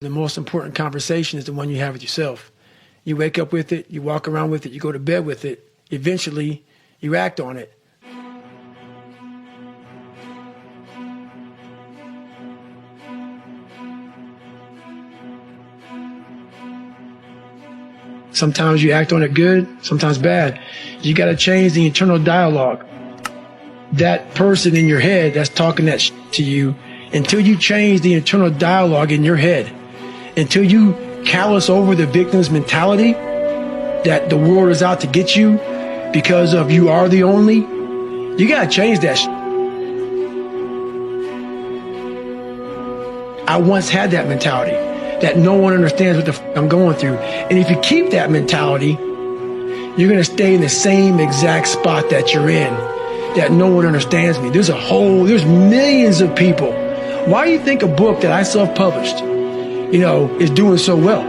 The most important conversation is the one you have with yourself. You wake up with it, you walk around with it, you go to bed with it. Eventually, you act on it. Sometimes you act on it good, sometimes bad. You got to change the internal dialogue. That person in your head that's talking that to you, until you change the internal dialogue in your head, until you callous over the victim's mentality that the world is out to get you because of you are the only, you got to change that. I once had that mentality that no one understands what the I'm going through. And if you keep that mentality, you're going to stay in the same exact spot that you're in, that no one understands me. There's millions of people. Why do you think a book that I self-published, is doing so well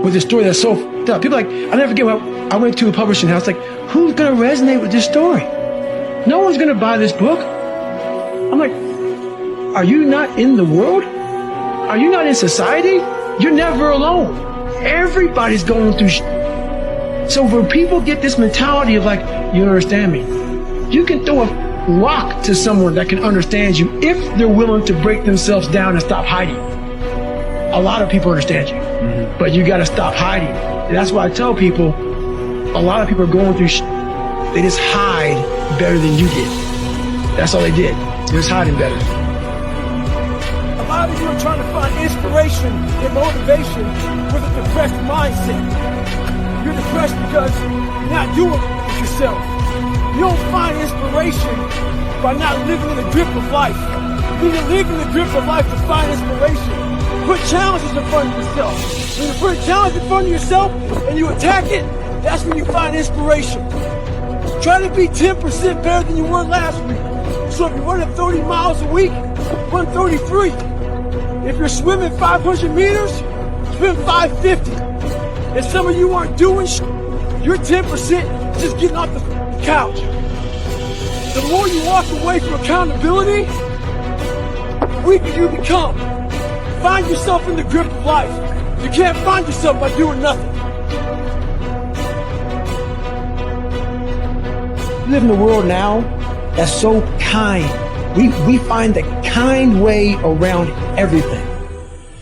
with a story that's so f***ed up? People are like, I'll never forget when I went to a publishing house, like, who's going to resonate with this story? No one's going to buy this book. I'm like, are you not in the world? Are you not in society? You're never alone. Everybody's going through So when people get this mentality of like, you don't understand me, you can throw a rock to someone that can understand you if they're willing to break themselves down and stop hiding. A lot of people understand you, but you got to stop hiding. And that's why I tell people, a lot of people are going through they just hide better than you did. That's all they did. They're just hiding better. A lot of you are trying to find inspiration and motivation with a depressed mindset. You're depressed because you're not doing it with yourself. You don't find inspiration by not living in the grip of life. You need to live in the grip of life to find inspiration. Put challenges in front of yourself. When you put a challenge in front of yourself and you attack it, that's when you find inspiration. Try to be 10% better than you were last week. So if you're running 30 miles a week, run 33. If you're swimming 500 meters, swim 550. And some of you aren't doing you're 10% just getting off the couch. The more you walk away from accountability, the weaker you become. Find yourself in the grip of life. You can't find yourself by doing nothing. We live in a world now that's so kind. We find the kind way around everything.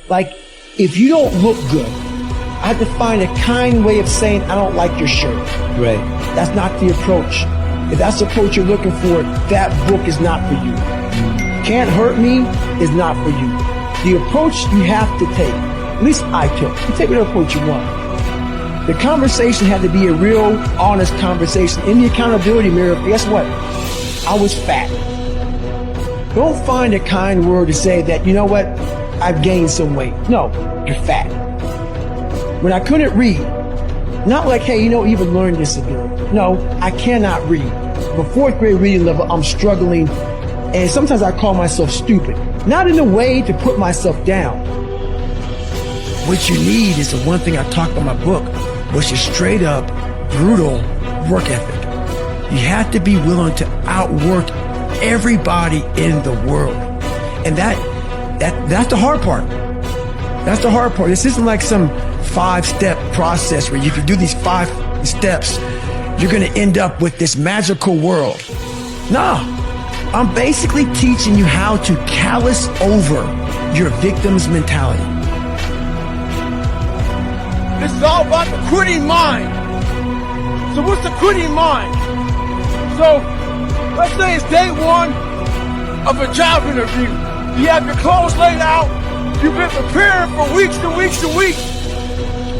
Like, if you don't look good, I have to find a kind way of saying, I don't like your shirt. Right. That's not the approach. If that's the approach you're looking for, that book is not for you. Can't Hurt Me is not for you. The approach you have to take, at least I took, you take whatever approach you want. The conversation had to be a real, honest conversation. In the accountability mirror, guess what? I was fat. Don't find a kind word to say that, you know what, I've gained some weight. No, you're fat. When I couldn't read, not like, hey, even learning disability. No, I cannot read. The 4th grade reading level, I'm struggling, and sometimes I call myself stupid. Not in a way to put myself down. What you need is the one thing I talked about in my book, which is straight up, brutal work ethic. You have to be willing to outwork everybody in the world. And that's the hard part. That's the hard part. This isn't like some 5-step process where if you do these 5 steps, you're going to end up with this magical world. No. I'm basically teaching you how to callous over your victim's mentality. This is all about the quitting mind. So what's the quitting mind? So let's say it's day 1 of a job interview. You have your clothes laid out. You've been preparing for weeks and weeks and weeks.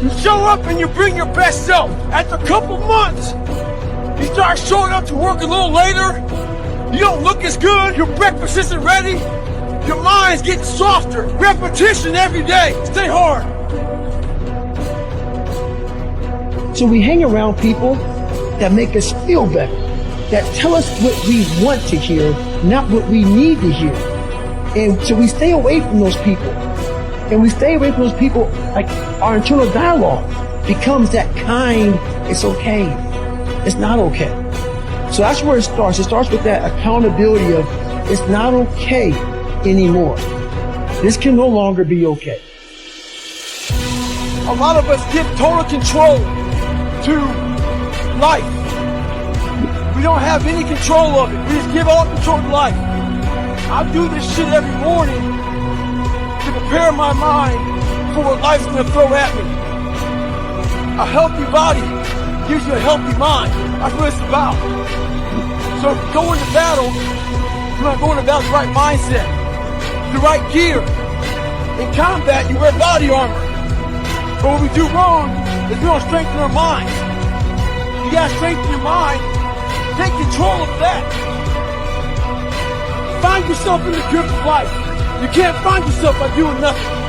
You show up and you bring your best self. After a couple months, you start showing up to work a little later. You don't look as good. Your breakfast isn't ready. Your mind's getting softer. Repetition every day. Stay hard. So we hang around people that make us feel better, that tell us what we want to hear, not what we need to hear. And so we stay away from those people. And we stay away from those people, like our internal dialogue becomes that kind, it's okay. It's not okay. So that's where it starts. It starts with that accountability of it's not okay anymore. This can no longer be okay. A lot of us give total control to life. We don't have any control of it. We just give all control to life. I do this shit every morning to prepare my mind for what life's gonna throw at me. A healthy body gives you a healthy mind. That's what it's about. So if you go into battle, you're not going about the right mindset, the right gear. In combat, you wear body armor. But what we do wrong is we don't strengthen our minds. You gotta strengthen your mind. Take control of that. Find yourself in the grip of life. You can't find yourself by doing nothing.